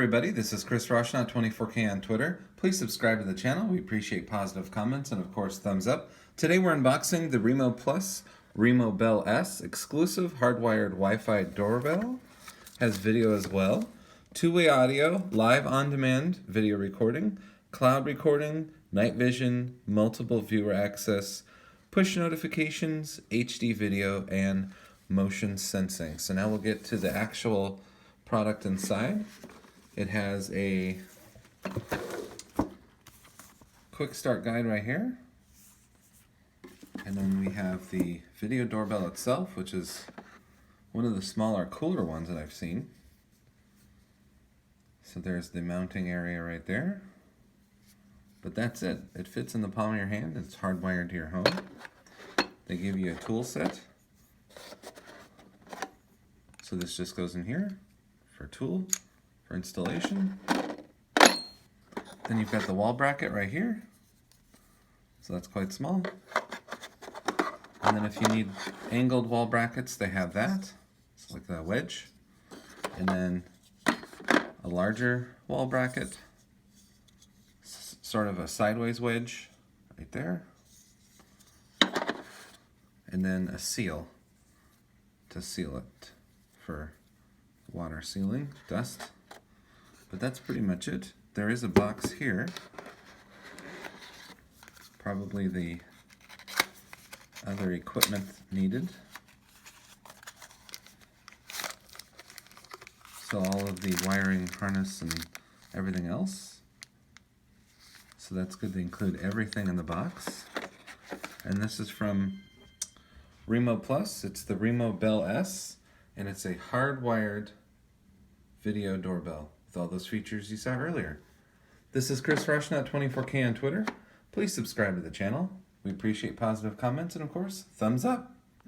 everybody, this is Chris Roshnaut, 24K on Twitter. Please subscribe to the channel. We appreciate positive comments and of course thumbs up. Today we're unboxing the Remo Plus RemoBell S exclusive hardwired Wi-Fi doorbell. Has video as well. Two-way audio, live on-demand video recording, cloud recording, night vision, multiple viewer access, push notifications, HD video, and motion sensing. So now we'll get to the actual product inside. It has a quick start guide right here. And then we have the video doorbell itself, which is one of the smaller, cooler ones that I've seen. So there's the mounting area right there. But that's it. It fits in the palm of your hand. It's hardwired to your home. They give you a tool set. So this just goes in here for tool, for installation. Then you've got the wall bracket right here. So that's quite small. And then if you need angled wall brackets, they have that. It's like a wedge. And then a larger wall bracket, sort of a sideways wedge right there. And then a seal to seal it for water sealing, dust. But that's pretty much it. There is a box here. Probably the other equipment needed. So all of the wiring harness and everything else. So that's good to include everything in the box. And this is from Remo Plus. It's the RemoBell S. And it's a hardwired video doorbell with all those features you saw earlier. This is Chris Roshnaut, 24K on Twitter. Please subscribe to the channel. We appreciate positive comments and of course, thumbs up.